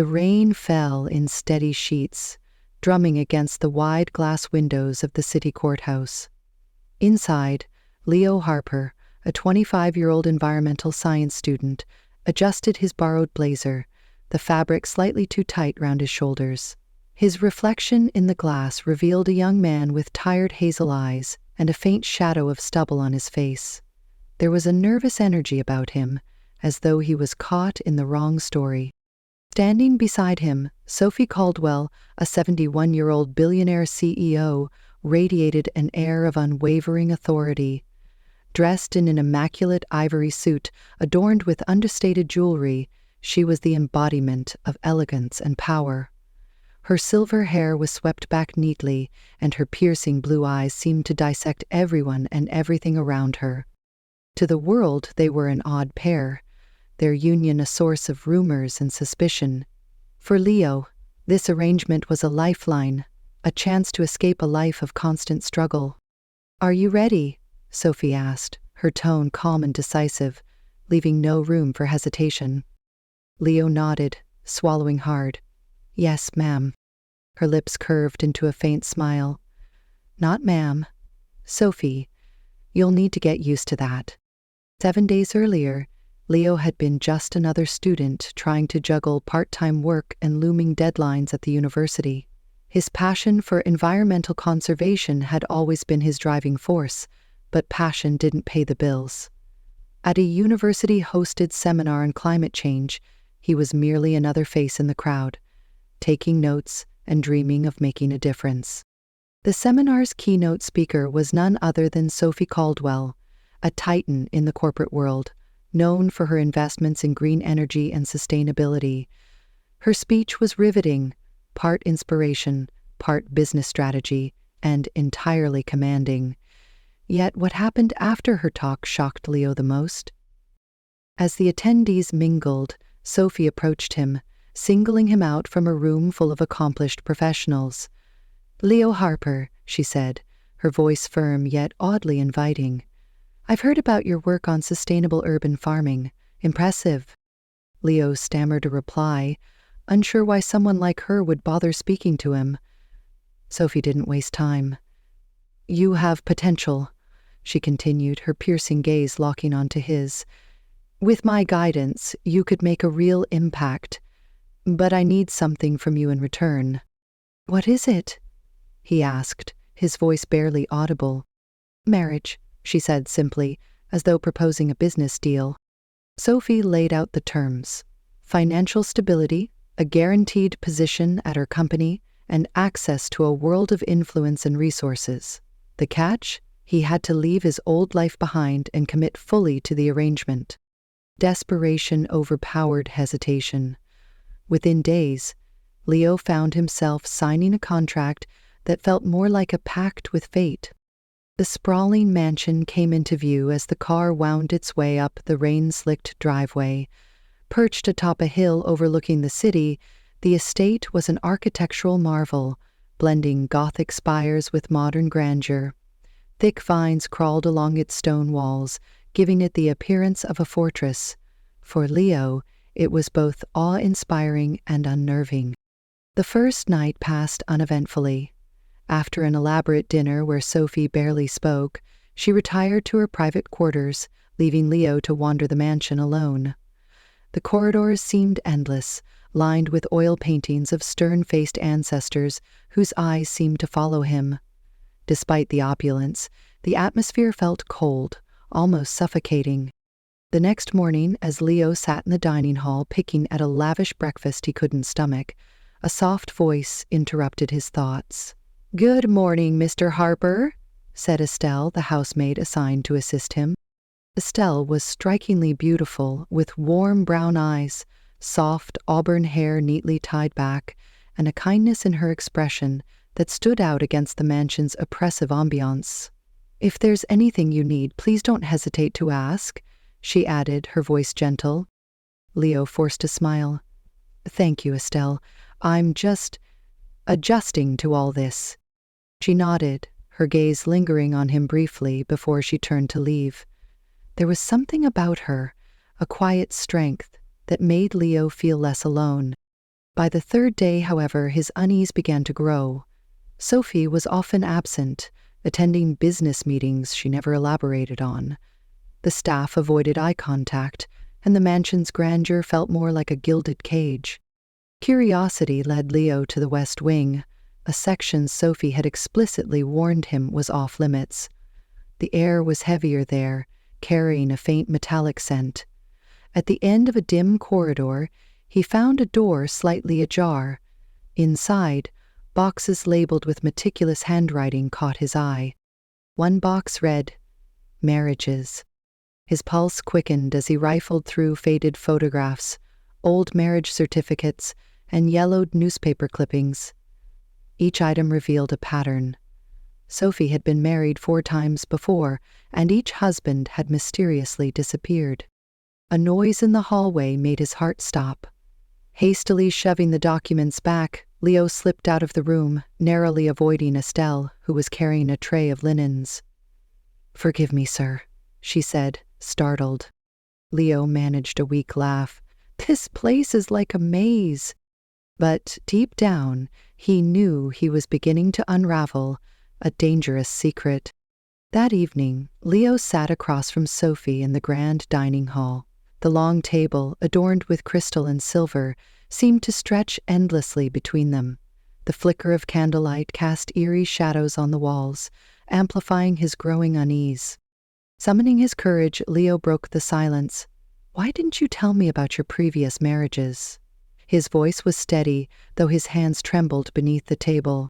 The rain fell in steady sheets, drumming against the wide glass windows of the city courthouse. Inside, Leo Harper, a 25-year-old environmental science student, adjusted his borrowed blazer, the fabric slightly too tight round his shoulders. His reflection in the glass revealed a young man with tired hazel eyes and a faint shadow of stubble on his face. There was a nervous energy about him, as though he was caught in the wrong story. Standing beside him, Sophie Caldwell, a 71-year-old billionaire CEO, radiated an air of unwavering authority. Dressed in an immaculate ivory suit adorned with understated jewelry, she was the embodiment of elegance and power. Her silver hair was swept back neatly, and her piercing blue eyes seemed to dissect everyone and everything around her. To the world, they were an odd pair, their union a source of rumors and suspicion. For Leo, this arrangement was a lifeline, a chance to escape a life of constant struggle. "Are you ready?" Sophie asked, her tone calm and decisive, leaving no room for hesitation. Leo nodded, swallowing hard. "Yes, ma'am." Her lips curved into a faint smile. "Not ma'am. Sophie, you'll need to get used to that." 7 days earlier, Leo had been just another student trying to juggle part-time work and looming deadlines at the university. His passion for environmental conservation had always been his driving force, but passion didn't pay the bills. At a university-hosted seminar on climate change, he was merely another face in the crowd, taking notes and dreaming of making a difference. The seminar's keynote speaker was none other than Sophie Caldwell, a titan in the corporate world, known for her investments in green energy and sustainability. Her speech was riveting, part inspiration, part business strategy, and entirely commanding. Yet what happened after her talk shocked Leo the most. As the attendees mingled, Sophie approached him, singling him out from a room full of accomplished professionals. "Leo Harper," she said, her voice firm yet oddly inviting. "I've heard about your work on sustainable urban farming. Impressive." Leo stammered a reply, unsure why someone like her would bother speaking to him. Sophie didn't waste time. "You have potential," she continued, her piercing gaze locking onto his. "With my guidance, you could make a real impact. But I need something from you in return." "What is it?" he asked, his voice barely audible. "Marriage," she said simply, as though proposing a business deal. Sophie laid out the terms: financial stability, a guaranteed position at her company, and access to a world of influence and resources. The catch? He had to leave his old life behind and commit fully to the arrangement. Desperation overpowered hesitation. Within days, Leo found himself signing a contract that felt more like a pact with fate. The sprawling mansion came into view as the car wound its way up the rain-slicked driveway. Perched atop a hill overlooking the city, the estate was an architectural marvel, blending Gothic spires with modern grandeur. Thick vines crawled along its stone walls, giving it the appearance of a fortress. For Leo, it was both awe-inspiring and unnerving. The first night passed uneventfully. After an elaborate dinner where Sophie barely spoke, she retired to her private quarters, leaving Leo to wander the mansion alone. The corridors seemed endless, lined with oil paintings of stern-faced ancestors whose eyes seemed to follow him. Despite the opulence, the atmosphere felt cold, almost suffocating. The next morning, as Leo sat in the dining hall picking at a lavish breakfast he couldn't stomach, a soft voice interrupted his thoughts. "Good morning, Mr. Harper," said Estelle, the housemaid assigned to assist him. Estelle was strikingly beautiful, with warm brown eyes, soft auburn hair neatly tied back, and a kindness in her expression that stood out against the mansion's oppressive ambiance. "If there's anything you need, please don't hesitate to ask," she added, her voice gentle. Leo forced a smile. "Thank you, Estelle. I'm just adjusting to all this." She nodded, her gaze lingering on him briefly before she turned to leave. There was something about her, a quiet strength, that made Leo feel less alone. By the third day, however, his unease began to grow. Sophie was often absent, attending business meetings she never elaborated on. The staff avoided eye contact, and the mansion's grandeur felt more like a gilded cage. Curiosity led Leo to the West Wing, a section Sophie had explicitly warned him was off-limits. The air was heavier there, carrying a faint metallic scent. At the end of a dim corridor, he found a door slightly ajar. Inside, boxes labeled with meticulous handwriting caught his eye. One box read, "Marriages." His pulse quickened as he rifled through faded photographs, old marriage certificates, and yellowed newspaper clippings. Each item revealed a pattern. Sophie had been married 4 times before, and each husband had mysteriously disappeared. A noise in the hallway made his heart stop. Hastily shoving the documents back, Leo slipped out of the room, narrowly avoiding Estelle, who was carrying a tray of linens. "Forgive me, sir," she said, startled. Leo managed a weak laugh. "This place is like a maze." But deep down, he knew he was beginning to unravel a dangerous secret. That evening, Leo sat across from Sophie in the grand dining hall. The long table, adorned with crystal and silver, seemed to stretch endlessly between them. The flicker of candlelight cast eerie shadows on the walls, amplifying his growing unease. Summoning his courage, Leo broke the silence. "Why didn't you tell me about your previous marriages?" His voice was steady, though his hands trembled beneath the table.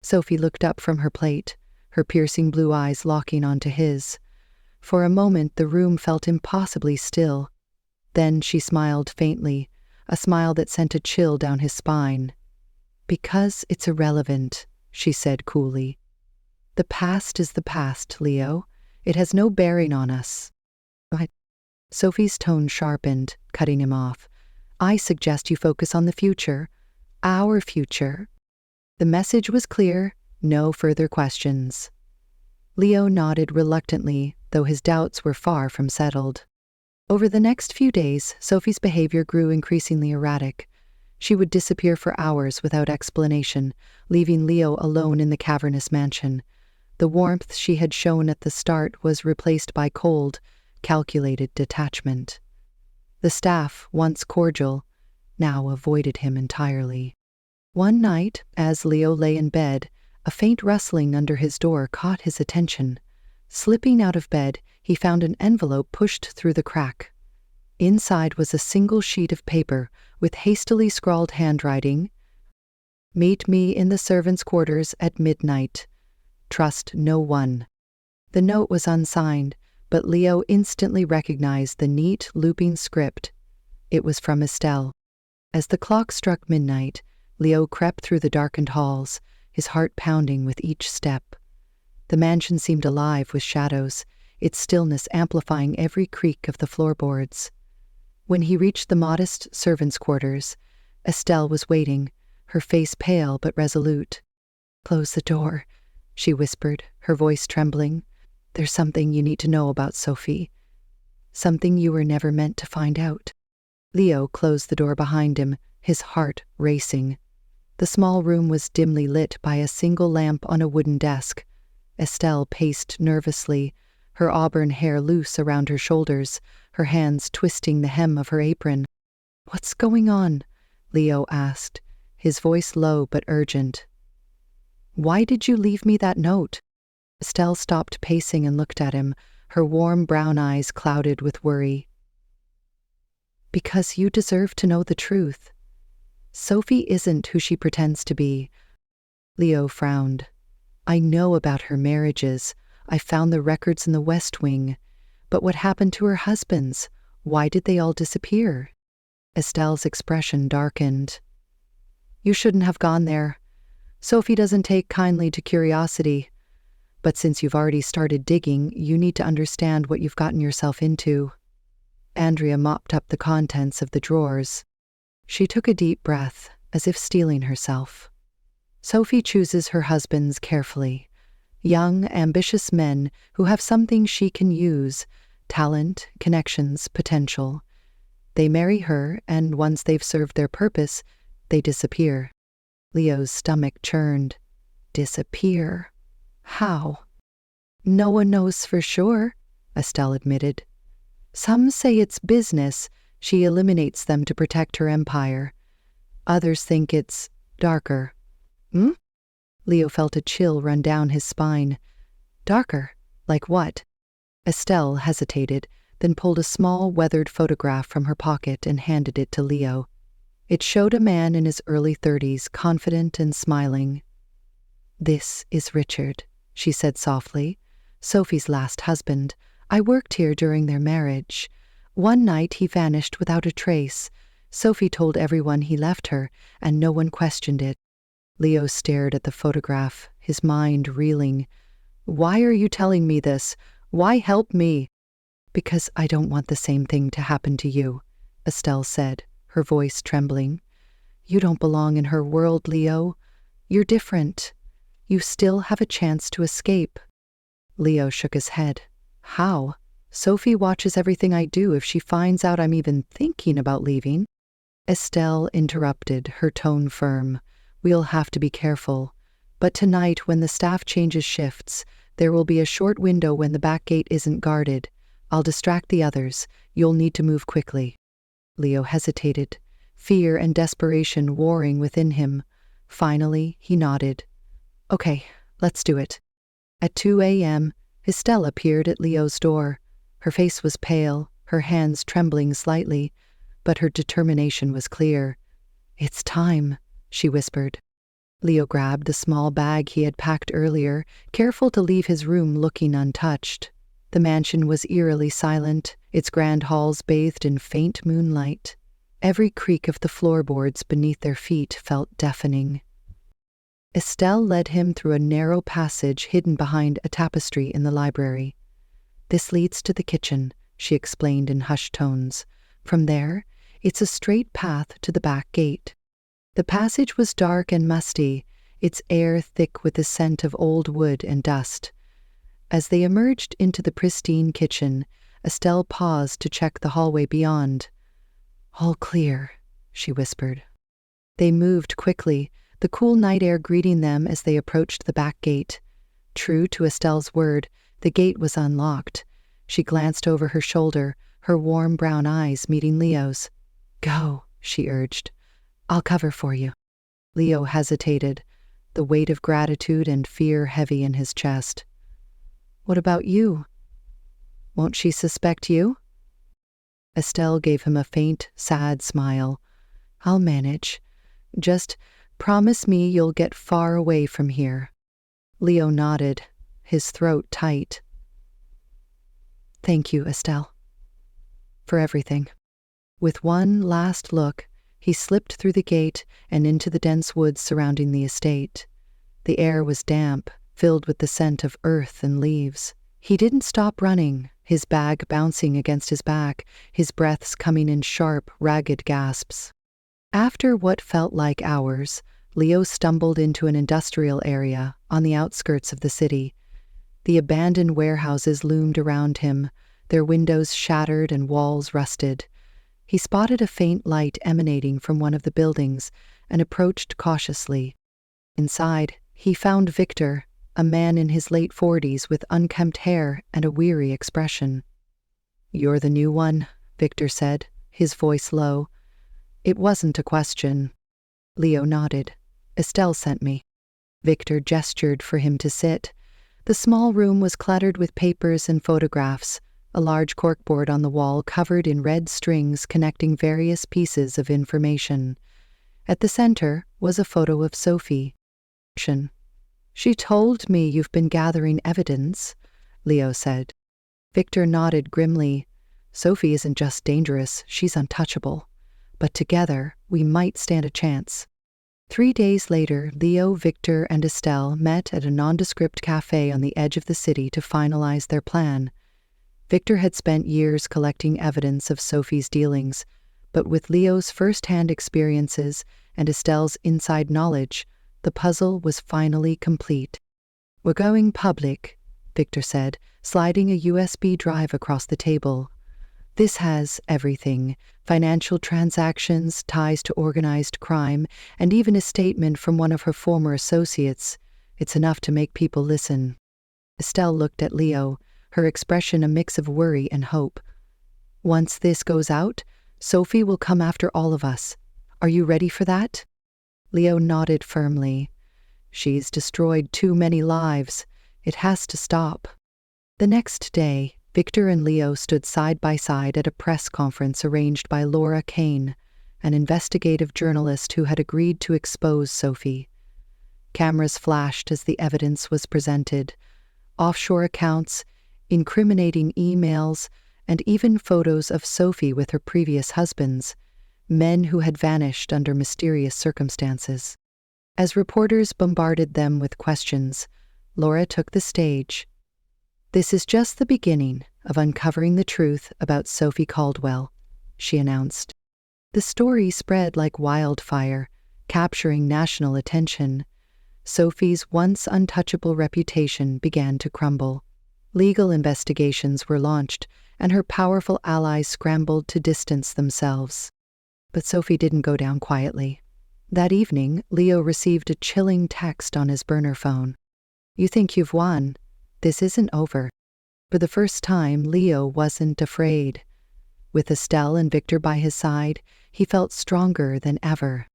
Sophie looked up from her plate, her piercing blue eyes locking onto his. For a moment, the room felt impossibly still. Then she smiled faintly, a smile that sent a chill down his spine. "Because it's irrelevant," she said coolly. "The past is the past, Leo. It has no bearing on us." But Sophie's tone sharpened, cutting him off. "I suggest you focus on the future. Our future." The message was clear, no further questions. Leo nodded reluctantly, though his doubts were far from settled. Over the next few days, Sophie's behavior grew increasingly erratic. She would disappear for hours without explanation, leaving Leo alone in the cavernous mansion. The warmth she had shown at the start was replaced by cold, calculated detachment. The staff, once cordial, now avoided him entirely. One night, as Leo lay in bed, a faint rustling under his door caught his attention. Slipping out of bed, he found an envelope pushed through the crack. Inside was a single sheet of paper with hastily scrawled handwriting. "Meet me in the servants' quarters at midnight. Trust no one." The note was unsigned, but Leo instantly recognized the neat, looping script. It was from Estelle. As the clock struck midnight, Leo crept through the darkened halls, his heart pounding with each step. The mansion seemed alive with shadows, its stillness amplifying every creak of the floorboards. When he reached the modest servants' quarters, Estelle was waiting, her face pale but resolute. "Close the door," she whispered, her voice trembling. "There's something you need to know about Sophie. Something you were never meant to find out." Leo closed the door behind him, his heart racing. The small room was dimly lit by a single lamp on a wooden desk. Estelle paced nervously, her auburn hair loose around her shoulders, her hands twisting the hem of her apron. "What's going on?" Leo asked, his voice low but urgent. "Why did you leave me that note?" Estelle stopped pacing and looked at him, her warm brown eyes clouded with worry. "Because you deserve to know the truth. Sophie isn't who she pretends to be." Leo frowned. "I know about her marriages. I found the records in the West Wing. But what happened to her husbands? Why did they all disappear?" Estelle's expression darkened. "You shouldn't have gone there. Sophie doesn't take kindly to curiosity. But since you've already started digging, you need to understand what you've gotten yourself into." Andrea mopped up the contents of the drawers. She took a deep breath, as if steeling herself. "Sophie chooses her husbands carefully. Young, ambitious men who have something she can use, talent, connections, potential. They marry her, and once they've served their purpose, They disappear. Leo's stomach churned. Disappear? How? No one knows for sure, Estelle admitted. Some say it's business. She eliminates them to protect her empire. Others think it's darker. Leo felt a chill run down his spine. Darker? Like what? Estelle hesitated, then pulled a small, weathered photograph from her pocket and handed it to Leo. It showed a man in his early 30s, confident and smiling. This is Richard, she said softly. Sophie's last husband. I worked here during their marriage. One night he vanished without a trace. Sophie told everyone he left her, and no one questioned it. Leo stared at the photograph, his mind reeling. Why are you telling me this? Why help me? Because I don't want the same thing to happen to you, Estelle said, her voice trembling. You don't belong in her world, Leo. You're different. You still have a chance to escape. Leo shook his head. How? Sophie watches everything I do if she finds out I'm even thinking about leaving. Estelle interrupted, her tone firm. We'll have to be careful. But tonight, when the staff changes shifts, there will be a short window when the back gate isn't guarded. I'll distract the others. You'll need to move quickly. Leo hesitated, fear and desperation warring within him. Finally, he nodded. Okay, let's do it. At 2 a.m., Estelle appeared at Leo's door. Her face was pale, her hands trembling slightly, but her determination was clear. It's time, she whispered. Leo grabbed the small bag he had packed earlier, careful to leave his room looking untouched. The mansion was eerily silent, its grand halls bathed in faint moonlight. Every creak of the floorboards beneath their feet felt deafening. Estelle led him through a narrow passage hidden behind a tapestry in the library. This leads to the kitchen, she explained in hushed tones. From there, it's a straight path to the back gate. The passage was dark and musty, its air thick with the scent of old wood and dust. As they emerged into the pristine kitchen, Estelle paused to check the hallway beyond. All clear, she whispered. They moved quickly, the cool night air greeting them as they approached the back gate. True to Estelle's word, the gate was unlocked. She glanced over her shoulder, her warm brown eyes meeting Leo's. Go, she urged. I'll cover for you. Leo hesitated, the weight of gratitude and fear heavy in his chest. What about you? Won't she suspect you? Estelle gave him a faint, sad smile. I'll manage. Just promise me you'll get far away from here. Leo nodded, his throat tight. Thank you, Estelle. For everything. With one last look, he slipped through the gate and into the dense woods surrounding the estate. The air was damp, filled with the scent of earth and leaves. He didn't stop running, his bag bouncing against his back, his breaths coming in sharp, ragged gasps. After what felt like hours, Leo stumbled into an industrial area on the outskirts of the city. The abandoned warehouses loomed around him, their windows shattered and walls rusted. He spotted a faint light emanating from one of the buildings and approached cautiously. Inside, he found Victor, a man in his late 40s with unkempt hair and a weary expression. You're the new one, Victor said, his voice low. It wasn't a question. Leo nodded. Estelle sent me. Victor gestured for him to sit. The small room was cluttered with papers and photographs, a large corkboard on the wall covered in red strings connecting various pieces of information. At the center was a photo of Sophie. She told me you've been gathering evidence, Leo said. Victor nodded grimly. Sophie isn't just dangerous, she's untouchable. But together, we might stand a chance. 3 days later, Leo, Victor, and Estelle met at a nondescript cafe on the edge of the city to finalize their plan. Victor had spent years collecting evidence of Sophie's dealings, but with Leo's first-hand experiences and Estelle's inside knowledge, the puzzle was finally complete. We're going public, Victor said, sliding a USB drive across the table. This has everything: financial transactions, ties to organized crime, and even a statement from one of her former associates. It's enough to make people listen. Estelle looked at Leo, her expression a mix of worry and hope. Once this goes out, Sophie will come after all of us. Are you ready for that? Leo nodded firmly. She's destroyed too many lives. It has to stop. The next day, Victor and Leo stood side by side at a press conference arranged by Laura Kane, an investigative journalist who had agreed to expose Sophie. Cameras flashed as the evidence was presented: offshore accounts, incriminating emails, and even photos of Sophie with her previous husbands, men who had vanished under mysterious circumstances. As reporters bombarded them with questions, Laura took the stage. "This is just the beginning of uncovering the truth about Sophie Caldwell," she announced. The story spread like wildfire, capturing national attention. Sophie's once untouchable reputation began to crumble. Legal investigations were launched, and her powerful allies scrambled to distance themselves. But Sophie didn't go down quietly. That evening, Leo received a chilling text on his burner phone. "You think you've won? This isn't over." For the first time, Leo wasn't afraid. With Estelle and Victor by his side, he felt stronger than ever.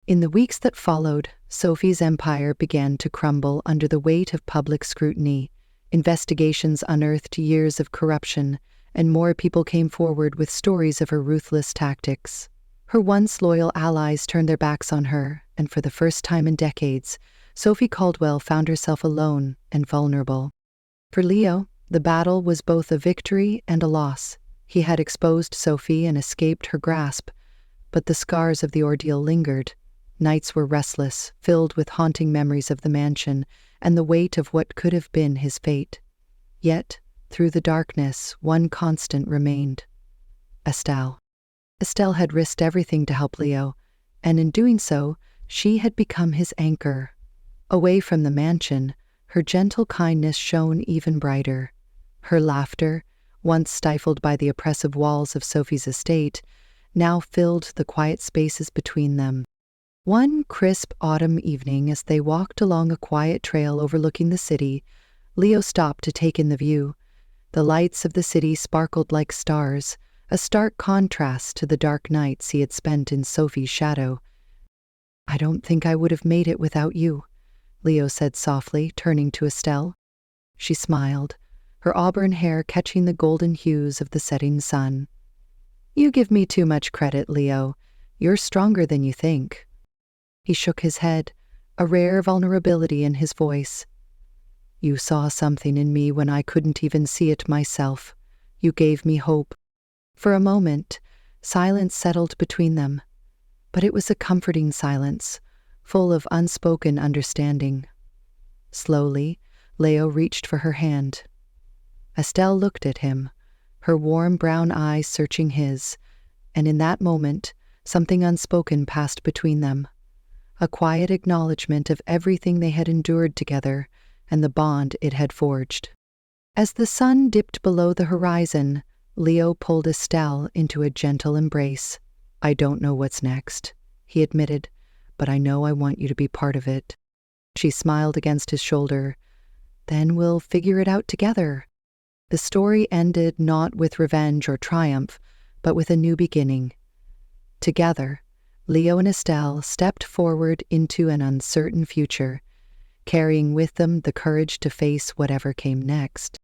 In the weeks that followed, Sophie's empire began to crumble under the weight of public scrutiny. Investigations unearthed years of corruption, and more people came forward with stories of her ruthless tactics. Her once loyal allies turned their backs on her, and for the first time in decades, Sophie Caldwell found herself alone and vulnerable. For Leo, the battle was both a victory and a loss. He had exposed Sophie and escaped her grasp, but the scars of the ordeal lingered. Nights were restless, filled with haunting memories of the mansion and the weight of what could have been his fate. Yet, through the darkness, one constant remained: Estelle. Estelle had risked everything to help Leo, and in doing so, she had become his anchor. Away from the mansion, her gentle kindness shone even brighter. Her laughter, once stifled by the oppressive walls of Sophie's estate, now filled the quiet spaces between them. One crisp autumn evening, as they walked along a quiet trail overlooking the city, Leo stopped to take in the view. The lights of the city sparkled like stars, a stark contrast to the dark nights he had spent in Sophie's shadow. "I don't think I would have made it without you," Leo said softly, turning to Estelle. She smiled, her auburn hair catching the golden hues of the setting sun. "You give me too much credit, Leo. You're stronger than you think." He shook his head, a rare vulnerability in his voice. "You saw something in me when I couldn't even see it myself. You gave me hope." For a moment, silence settled between them, but it was a comforting silence, full of unspoken understanding. Slowly, Leo reached for her hand. Estelle looked at him, her warm brown eyes searching his, and in that moment, something unspoken passed between them. A quiet acknowledgement of everything they had endured together and the bond it had forged. As the sun dipped below the horizon, Leo pulled Estelle into a gentle embrace. "I don't know what's next," he admitted, "but I know I want you to be part of it." She smiled against his shoulder. "Then we'll figure it out together." The story ended not with revenge or triumph, but with a new beginning. Together, Leo and Estelle stepped forward into an uncertain future, carrying with them the courage to face whatever came next.